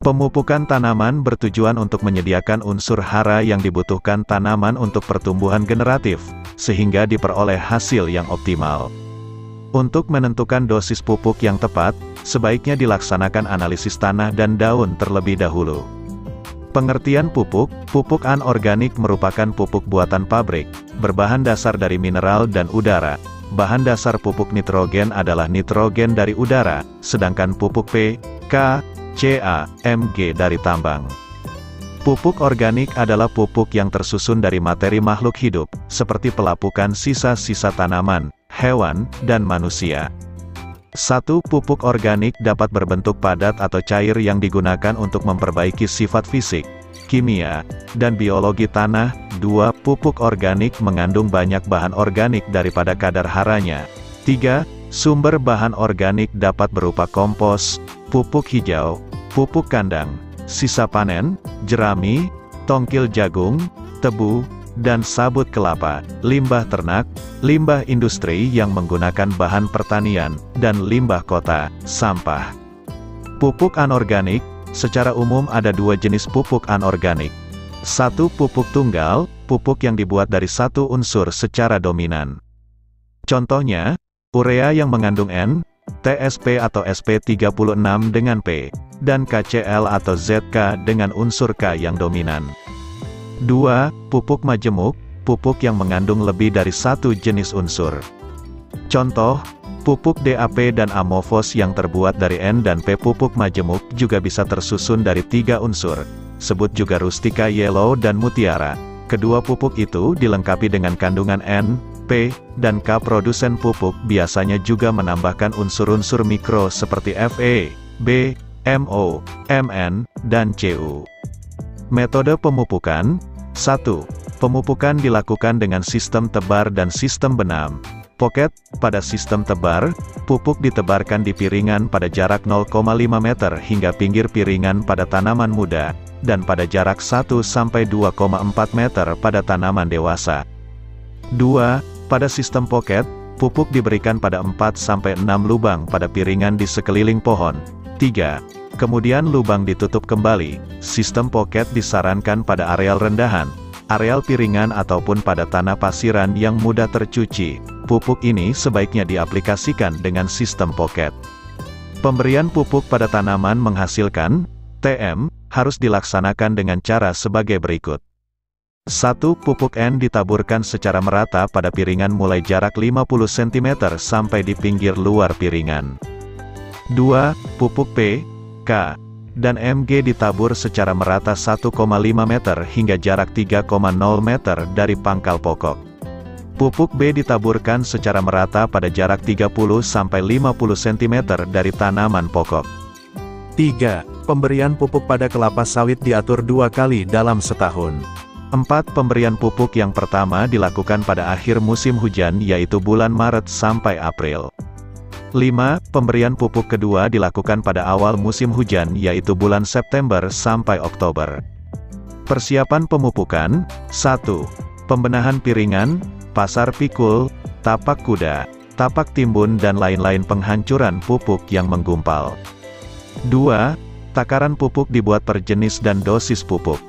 Pemupukan tanaman bertujuan untuk menyediakan unsur hara yang dibutuhkan tanaman untuk pertumbuhan generatif, sehingga diperoleh hasil yang optimal. Untuk menentukan dosis pupuk yang tepat, sebaiknya dilaksanakan analisis tanah dan daun terlebih dahulu. Pengertian pupuk: pupuk anorganik merupakan pupuk buatan pabrik, berbahan dasar dari mineral dan udara. Bahan dasar pupuk nitrogen adalah nitrogen dari udara, sedangkan pupuk P, K, Ca, Mg dari tambang. Pupuk organik adalah pupuk yang tersusun dari materi makhluk hidup, seperti pelapukan sisa-sisa tanaman, hewan, dan manusia. 1. Pupuk organik dapat berbentuk padat atau cair yang digunakan untuk memperbaiki sifat fisik, kimia, dan biologi tanah. 2. Pupuk organik mengandung banyak bahan organik daripada kadar haranya. 3. Sumber bahan organik dapat berupa kompos, pupuk hijau, pupuk kandang, sisa panen, jerami, tongkil jagung, tebu, dan sabut kelapa, limbah ternak, limbah industri yang menggunakan bahan pertanian, dan limbah kota, sampah. Pupuk anorganik: secara umum ada dua jenis pupuk anorganik. 1. Pupuk tunggal, pupuk yang dibuat dari satu unsur secara dominan. Contohnya, urea yang mengandung N, TSP atau SP36 dengan P, dan KCl atau ZK dengan unsur K yang dominan. 2. Pupuk majemuk, pupuk yang mengandung lebih dari satu jenis unsur. Contoh, pupuk DAP dan Amofos yang terbuat dari N dan P. Pupuk majemuk juga bisa tersusun dari 3 unsur, sebut juga Rustica Yellow dan Mutiara. Kedua pupuk itu dilengkapi dengan kandungan N, P, dan K. Produsen pupuk biasanya juga menambahkan unsur-unsur mikro seperti Fe, B, Mo, Mn, dan Cu. Metode pemupukan: 1. Pemupukan dilakukan dengan sistem tebar dan sistem benam. Pocket: pada sistem tebar, pupuk ditebarkan di piringan pada jarak 0,5 meter hingga pinggir piringan pada tanaman muda, dan pada jarak 1-2,4 meter pada tanaman dewasa. 2. Pada sistem pocket, pupuk diberikan pada 4-6 lubang pada piringan di sekeliling pohon. 3. Kemudian lubang ditutup kembali. Sistem pocket disarankan pada areal rendahan, areal piringan ataupun pada tanah pasiran yang mudah tercuci. Pupuk ini sebaiknya diaplikasikan dengan sistem pocket. Pemberian pupuk pada tanaman menghasilkan TM harus dilaksanakan dengan cara sebagai berikut. 1. Pupuk N ditaburkan secara merata pada piringan mulai jarak 50 cm sampai di pinggir luar piringan. 2. Pupuk P, K, dan Mg ditabur secara merata 1,5 meter hingga jarak 3,0 meter dari pangkal pokok. Pupuk B ditaburkan secara merata pada jarak 30-50 cm dari tanaman pokok. 3. Pemberian pupuk pada kelapa sawit diatur 2 kali dalam setahun. 4. Pemberian pupuk yang pertama dilakukan pada akhir musim hujan yaitu bulan Maret sampai April. 5. Pemberian pupuk kedua dilakukan pada awal musim hujan yaitu bulan September sampai Oktober. Persiapan pemupukan: 1. Pembenahan piringan, pasar pikul, tapak kuda, tapak timbun dan lain-lain penghancuran pupuk yang menggumpal. 2. Takaran pupuk dibuat per jenis dan dosis pupuk.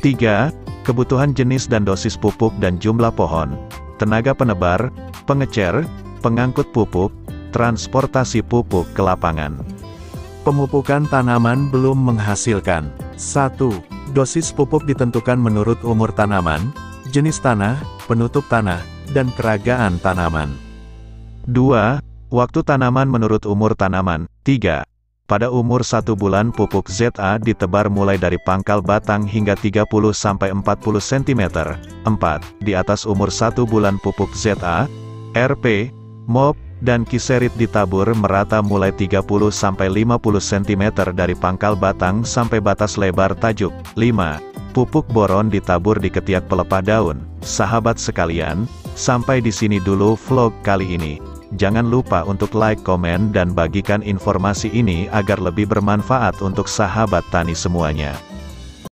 3. Kebutuhan jenis dan dosis pupuk dan jumlah pohon, tenaga penebar, pengecer, pengangkut pupuk, transportasi pupuk ke lapangan. Pemupukan tanaman belum menghasilkan. 1. Dosis pupuk ditentukan menurut umur tanaman, jenis tanah, penutup tanah, dan keragaan tanaman. 2. Waktu tanaman menurut umur tanaman. 3. Pada umur 1 bulan pupuk ZA ditebar mulai dari pangkal batang hingga 30-40 cm. 4. Di atas umur 1 bulan pupuk ZA, RP, MOP, dan kiserit ditabur merata mulai 30-50 cm dari pangkal batang sampai batas lebar tajuk. 5. Pupuk boron ditabur di ketiak pelepah daun. Sahabat sekalian, sampai di sini dulu vlog kali ini. Jangan lupa untuk like, komen, dan bagikan informasi ini agar lebih bermanfaat untuk sahabat tani semuanya.